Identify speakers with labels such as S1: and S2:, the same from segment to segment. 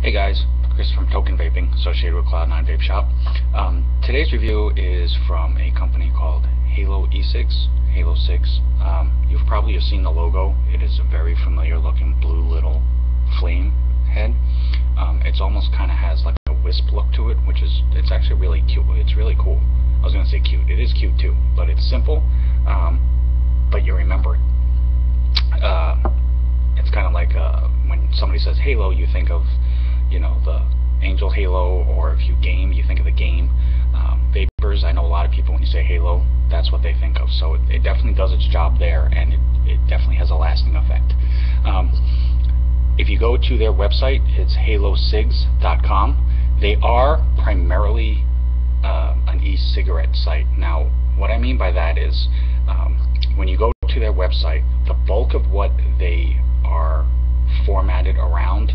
S1: Hey guys, Chris from Token Vaping, associated with Cloud9 Vape Shop. Today's review is from a company called Halo Cigs. Halo Cigs. You've probably seen the logo. It is a very familiar looking blue little flame head. It's almost kind of has like a wisp look to it, it's actually really cute. It's really cool. I was going to say cute. It is cute too, but it's simple, but you remember it. It's kind of like when somebody says Halo, you think of, the Angel Halo, or if you game, you think of the game. Vapors, I know a lot of people, when you say Halo, that's what they think of. So it definitely does its job there, and it definitely has a lasting effect. If you go to their website, it's halocigs.com. They are primarily an e-cigarette site. Now, what I mean by that is, when you go to their website, the bulk of what they are formatted around,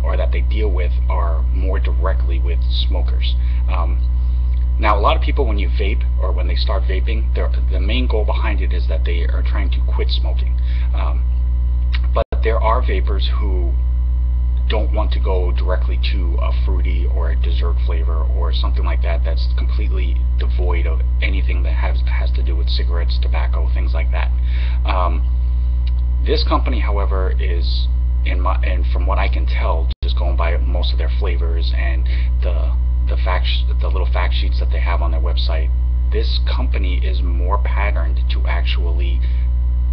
S1: or that they deal with, are more directly with smokers. Now, a lot of people, when you vape or when they start vaping, the main goal behind it is that they are trying to quit smoking. But there are vapors who don't want to go directly to a fruity or a dessert flavor or something like that that's completely devoid of anything that has to do with cigarettes, tobacco, things like that. This company, however, is, and from what I can tell, just going by most of their flavors and the little fact sheets that they have on their website, this company is more patterned to actually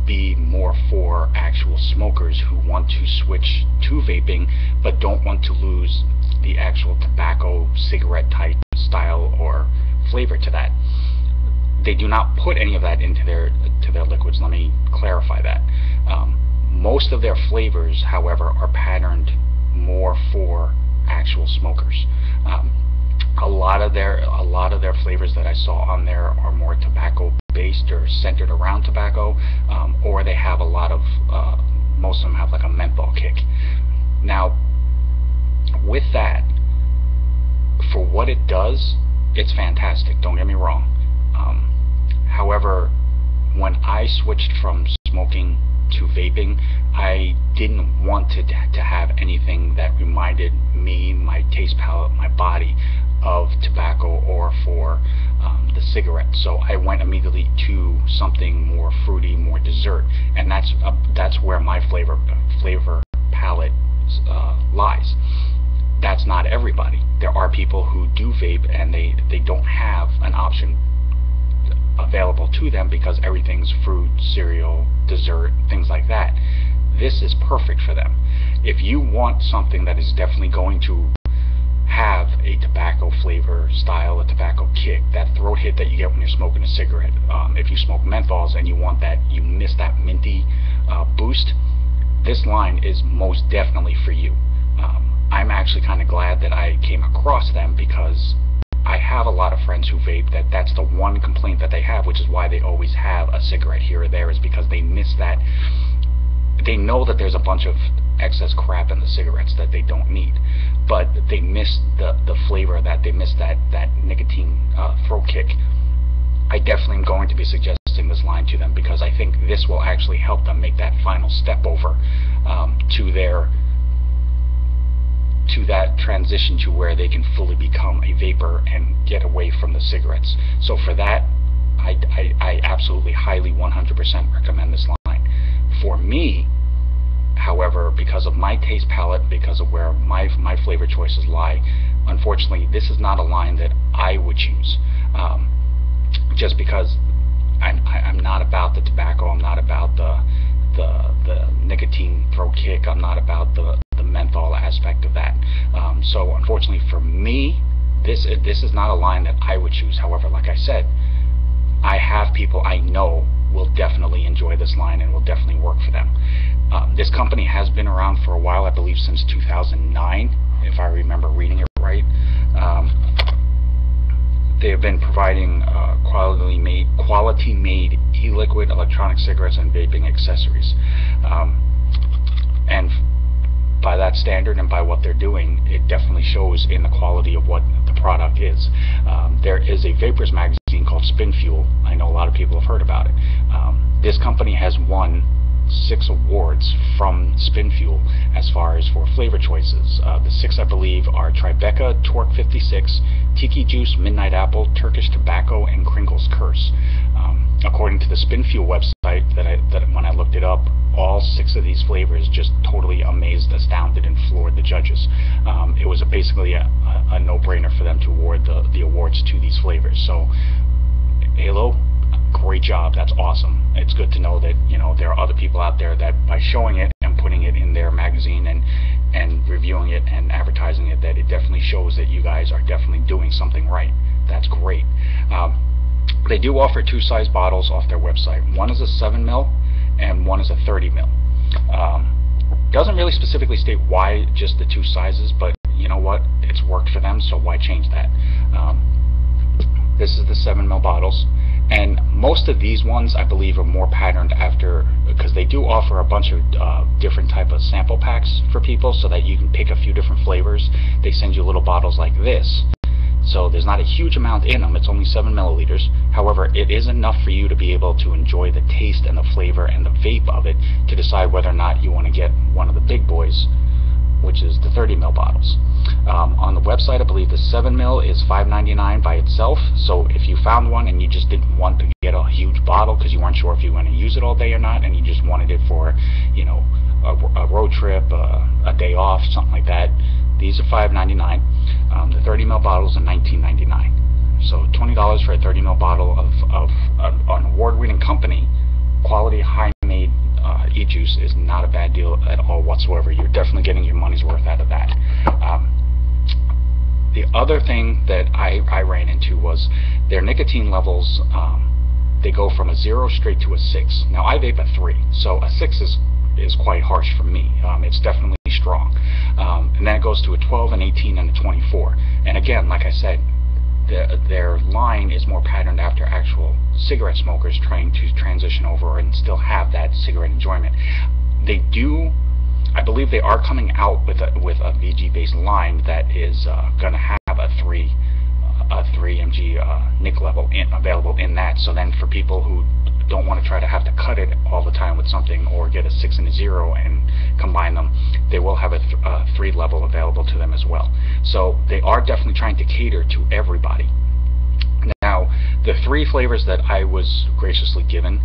S1: be more for actual smokers who want to switch to vaping but don't want to lose the actual tobacco cigarette type style or flavor to that. They do not put any of that into their liquids. Let me clarify that. Most of their flavors, however, are patterned more for actual smokers. A lot of their flavors that I saw on there are more tobacco based or centered around tobacco, or they have a lot of, most of them have like a menthol kick. Now, with that, for what it does, it's fantastic, don't get me wrong. However, when I switched from smoking to vaping, I didn't want to have anything that reminded me, my taste palette, my body, of tobacco or for the cigarette. So I went immediately to something more fruity, more dessert, and that's where my flavor palette lies. That's not everybody. There are people who do vape and they don't have an option available to them because everything's fruit, cereal, dessert, things like that. This is perfect for them. If you want something that is definitely going to have a tobacco flavor style, a tobacco kick, that throat hit that you get when you're smoking a cigarette, if you smoke menthols and you want that, you miss that minty boost, this line is most definitely for you. I'm actually kind of glad that I came across them, because I have a lot of friends who vape that's the one complaint that they have, which is why they always have a cigarette here or there, is because they miss that. They know that there's a bunch of excess crap in the cigarettes that they don't need, but they miss the flavor, that they miss that nicotine throat kick. I definitely am going to be suggesting this line to them, because I think this will actually help them make that final step over to that transition to where they can fully become a vapor and get away from the cigarettes. So for that, I absolutely, highly, 100% recommend this line. For me, however, because of my taste palette, because of where my flavor choices lie, unfortunately, this is not a line that I would choose. Just because I'm not about the tobacco, I'm not about the nicotine throat kick, I'm not about the menthol aspect of that. So unfortunately for me, this is not a line that I would choose. However, like I said, I have people I know will definitely enjoy this line and will definitely work for them. This company has been around for a while, I believe since 2009, if I remember reading it right. They have been providing quality-made e-liquid, electronic cigarettes, and vaping accessories. And by that standard and by what they're doing, it definitely shows in the quality of what the product is. There is a Vapors magazine called Spin Fuel. I know a lot of people have heard about it. This company has won 6 awards from Spin Fuel as far as for flavor choices. The 6, I believe, are Tribeca, Torque 56, Tiki Juice, Midnight Apple, Turkish Tobacco, and Kringle's Curse. According to the Spin Fuel website, that when I looked it up, all 6 of these flavors just totally amazed, astounded, and floored the judges. It was basically a no-brainer for them to award the awards to these flavors. So, Halo, great job. That's awesome. It's good to know that, you know, there are other people out there that by showing it and putting it in their magazine and reviewing it and advertising it, that it definitely shows that you guys are definitely doing something right. That's great. They do offer 2 size bottles off their website. One is a 7 ml and one is a 30 ml. Doesn't really specifically state why just the 2 sizes, but you know what? It's worked for them, so why change that? This is the 7 ml bottles. And most of these ones, I believe, are more patterned after, because they do offer a bunch of different type of sample packs for people so that you can pick a few different flavors. They send you little bottles like this. So there's not a huge amount in them. It's only 7 milliliters. However, it is enough for you to be able to enjoy the taste and the flavor and the vape of it to decide whether or not you want to get one of the big boys, which is the 30 ml bottles. On the website, I believe the 7 ml is $5.99 by itself. So if you found one and you just didn't want to get a huge bottle because you weren't sure if you were going to use it all day or not, and you just wanted it for, you know, a road trip, a day off, something like that, these are $5.99. The 30 ml bottles are $19.99. So $20 for a 30 ml bottle of an award-winning company, quality, high-made e-juice is not a bad deal at all whatsoever. You're definitely getting your money's worth out of that. The other thing that I ran into was their nicotine levels. They go from a 0 straight to a 6. Now I vape a 3, so a 6 is quite harsh for me. It's definitely strong. And then it goes to a 12, an 18, and a 24. And again, like I said, their line is more patterned after actual cigarette smokers trying to transition over and still have that cigarette enjoyment. They do, I believe they are coming out with a VG based line that is going to have a 3 mg nic level available in that. So then for people who don't want to try to have to cut it all the time with something or get a 6 and a 0 and combine them, they will have a 3 level available to them as well. So they are definitely trying to cater to everybody. Now, the 3 flavors that I was graciously given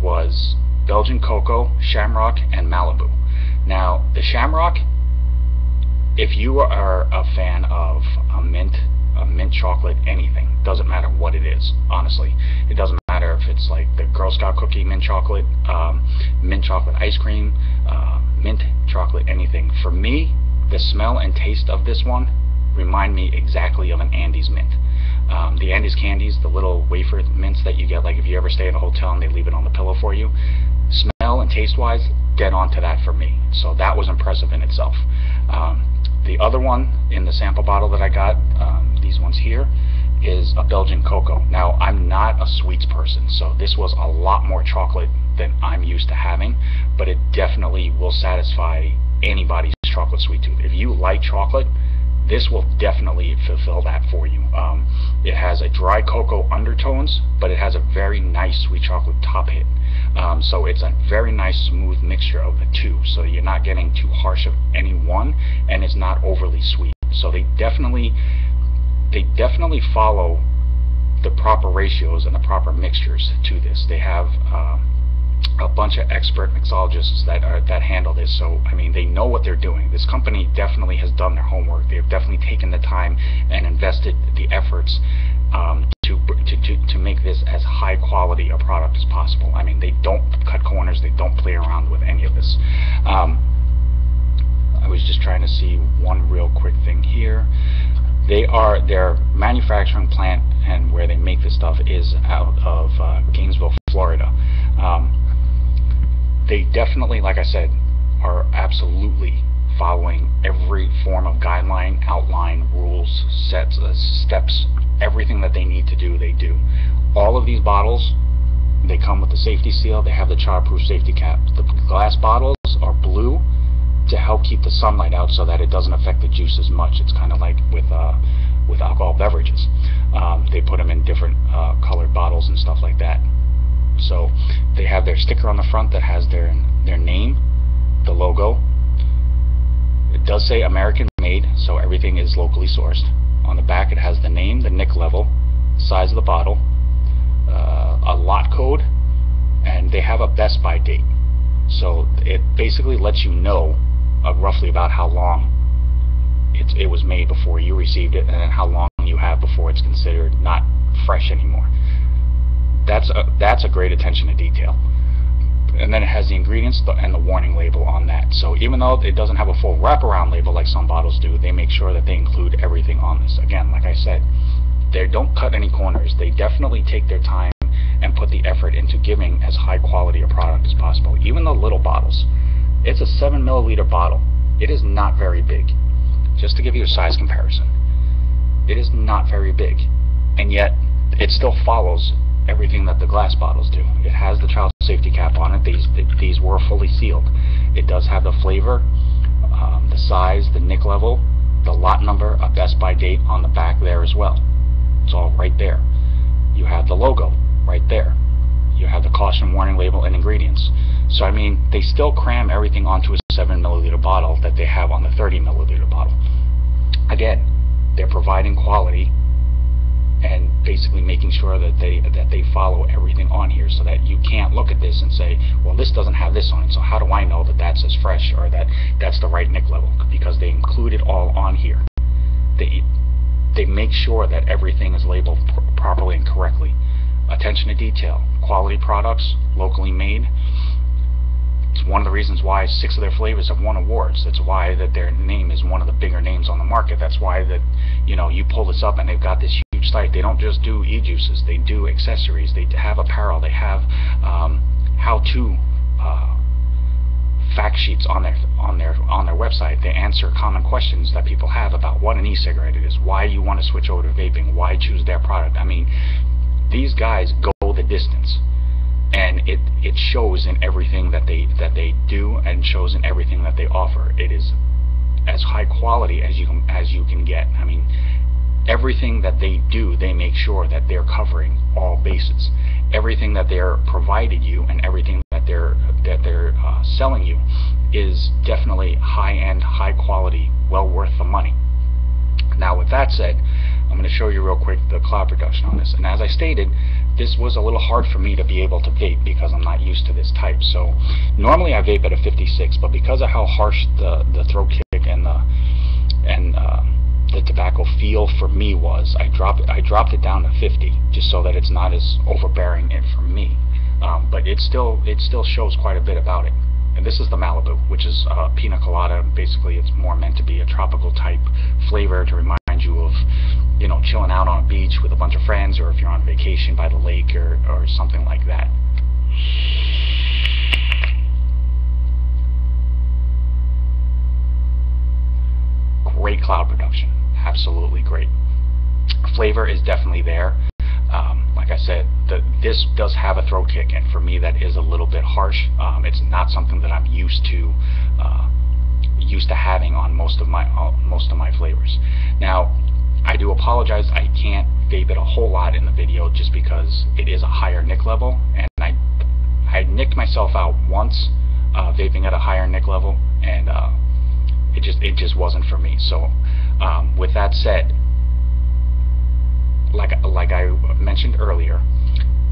S1: was Belgian Cocoa, Shamrock, and Malibu. Now, the Shamrock, if you are a fan of a mint chocolate, anything, doesn't matter what it is, honestly. It doesn't matter if it's like the Girl Scout cookie mint chocolate ice cream, mint chocolate, anything. For me, the smell and taste of this one remind me exactly of an Andes mint. The Andes candies, the little wafer mints that you get, like if you ever stay at a hotel and they leave it on the pillow for you, smell and taste wise, dead on to that for me. So that was impressive in itself. The other one in the sample bottle that I got, these ones here, is a Belgian Cocoa. Now, I'm not a sweets person, so this was a lot more chocolate than I'm used to having, but it definitely will satisfy anybody's chocolate sweet tooth. If you like chocolate, this will definitely fulfill that for you. It has a dry cocoa undertones, but it has a very nice sweet chocolate top hit. So it's a very nice smooth mixture of the two, so you're not getting too harsh of any one, and it's not overly sweet. So they definitely follow the proper ratios and the proper mixtures to this. They have a bunch of expert mixologists that handle this, so I mean, they know what they're doing. This company definitely has done their homework. They've definitely taken the time and invested the efforts to make this as high quality a product as possible. I mean, they don't cut corners, they don't play around with any of this. I was just trying to see one real quick thing here. Their manufacturing plant and where they make this stuff is out of Gainesville, Florida. They definitely, like I said, are absolutely following every form of guideline, outline, rules, sets, steps, everything that they need to do, they do. All of these bottles, they come with the safety seal, they have the childproof safety cap. The glass bottles are blue to help keep the sunlight out so that it doesn't affect the juice as much. It's kind of like with alcohol beverages. They put them in different colored bottles and stuff like that. So they have their sticker on the front that has their name, the logo. It does say American made, so everything is locally sourced. On the back it has the name, the nick level, size of the bottle, a lot code, and they have a best by date. So it basically lets you know roughly about how long it was made before you received it, and then how long you have before it's considered not fresh anymore. That's a great attention to detail. And then it has the ingredients and the warning label on that. So even though it doesn't have a full wraparound label like some bottles do, they make sure that they include everything on this. Again, like I said, they don't cut any corners. They definitely take their time and put the effort into giving as high quality a product as possible. Even the little bottles. It's a 7 milliliter bottle. It is not very big. Just to give you a size comparison, it is not very big, and yet it still follows everything that the glass bottles do. It has the child safety cap on it. These were fully sealed. It does have the flavor, the size, the nick level, the lot number, a best by date on the back there as well. It's all right there. You have the logo right there. You have the caution warning label and ingredients. So I mean, they still cram everything onto a 7 milliliter bottle that they have on the 30 milliliter bottle. Again, they're providing quality and basically making sure that they follow everything on here, so that you can't look at this and say, well, this doesn't have this on it, so how do I know that that's as fresh or that that's the right nick level? Because they include it all on here. They make sure that everything is labeled properly and correctly. Attention to detail, quality products, locally made. It's one of the reasons why 6 of their flavors have won awards. That's why that their name is one of the bigger names on the market. That's why that, you know, you pull this up and they've got this huge site. They don't just do e-juices. They do accessories. They have apparel. They have how-to fact sheets on their website. They answer common questions that people have about what an e-cigarette is, why you want to switch over to vaping, why choose their product. I mean, these guys go the distance, and it shows in everything that they do, and shows in everything that they offer. It is as high quality as you can get. I mean, everything that they do, they make sure that they're covering all bases. Everything that they're provided you and everything that they're selling you is definitely high-end, high-quality, well worth the money. Now, with that said, I'm going to show you real quick the cloud production on this. And as I stated, this was a little hard for me to be able to vape because I'm not used to this type. So normally I vape at a 56, but because of how harsh the throat kick and the tobacco feel for me was, I dropped it down to 50 just so that it's not as overbearing for me. But it still shows quite a bit about it. And this is the Malibu, which is Pina Colada. Basically, it's more meant to be a tropical type flavor to remind you of, you know, chilling out on a beach with a bunch of friends, or if you're on vacation by the lake or something like that. Great cloud production, absolutely great. Flavor is definitely there. Like I said, this does have a throat kick, and for me that is a little bit harsh. It's not something that I'm used to having on most of my flavors. Now, I do apologize, I can't vape it a whole lot in the video just because it is a higher nick level, and I nicked myself out once vaping at a higher nick level, and it just wasn't for me. So with that said, like I mentioned earlier,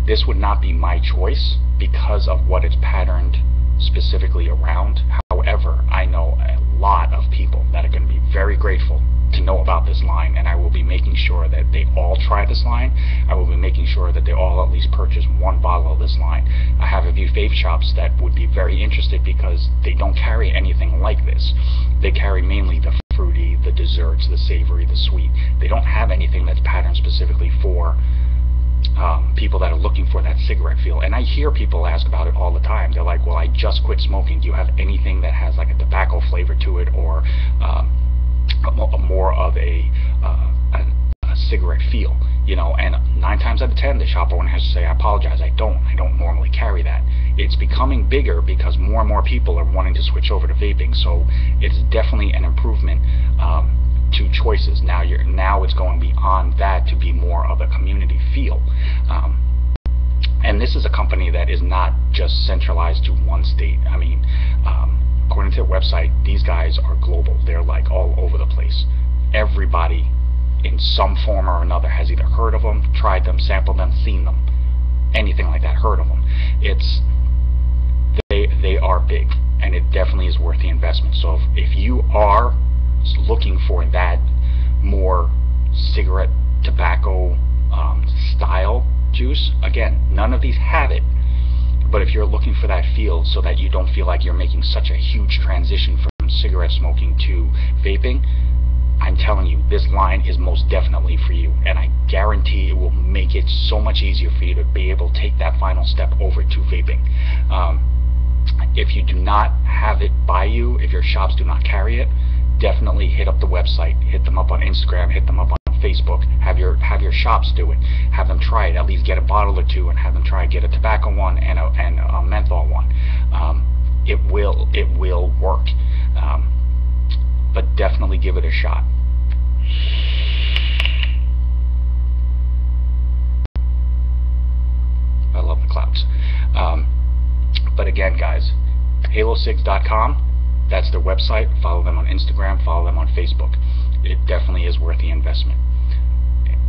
S1: this would not be my choice because of what it's patterned specifically around. However, I know a lot of people that are going to be very grateful to know about this line, and I will be making sure that they all try this line. I will be making sure that they all at least purchase one bottle of this line. I have a few vape shops that would be very interested because they don't carry anything like this. They carry mainly the fruity, the desserts, the savory, the sweet. They don't have anything that's patterned specifically for people that are looking for that cigarette feel. And I hear people ask about it all the time. They're like, well, I just quit smoking. Do you have anything that has like a tobacco flavor to it, or more of a cigarette feel? You know, and 9 times out of 10 the shop owner has to say, I apologize, I don't normally carry that. It's becoming bigger because more and more people are wanting to switch over to vaping, so it's definitely an improvement to choices. Now it's going beyond that to be more of a community feel. And this is a company that is not just centralized to one state. I mean, according to their website, these guys are global. They're like all over the place. Everybody in some form or another has either heard of them, tried them, sampled them, seen them, anything like that, heard of them. They are big, and it definitely is worth the investment. So if you are looking for that more cigarette tobacco style juice, again, none of these have it, but if you're looking for that feel so that you don't feel like you're making such a huge transition from cigarette smoking to vaping, I'm telling you, this line is most definitely for you, and I guarantee it will make it so much easier for you to be able to take that final step over to vaping. If you do not have it by you, if your shops do not carry it, definitely hit up the website, hit them up on Instagram, hit them up on Facebook, have your shops do it, have them try it, at least get a bottle or two and have them try it, get a tobacco one and a menthol one. It will work, but definitely give it a shot. I love the clouds. But again, guys, halocigs.com, that's their website. Follow them on Instagram, follow them on Facebook. It definitely is worth the investment.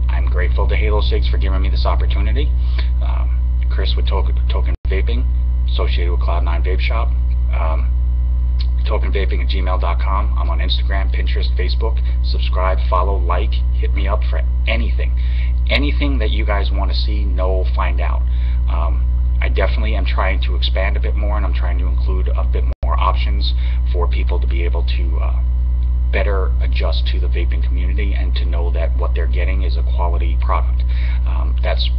S1: I'm grateful to Halo Cigs for giving me this opportunity. Chris with Token Vaping, associated with Cloud9 Vape Shop. tokenvaping@gmail.com. I'm on Instagram, Pinterest, Facebook. Subscribe, follow, like, hit me up for anything. Anything that you guys want to see, know, find out. I definitely am trying to expand a bit more, and I'm trying to include a bit more options for people to be able to better adjust to the vaping community and to know that what they're getting is a quality product. That's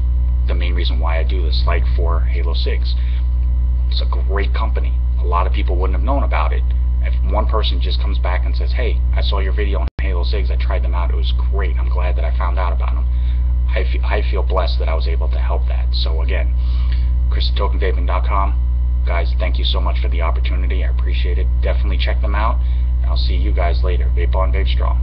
S1: the main reason why I do this, like for Halo Cigs. It's a great company. A lot of people wouldn't have known about it. If one person just comes back and says, hey, I saw your video on Halo Cigs, I tried them out, it was great, I'm glad that I found out about them. I feel blessed that I was able to help that. So again, Chris@tokenvaping.com. Guys, thank you so much for the opportunity. I appreciate it. Definitely check them out. I'll see you guys later. Vape on, vape strong.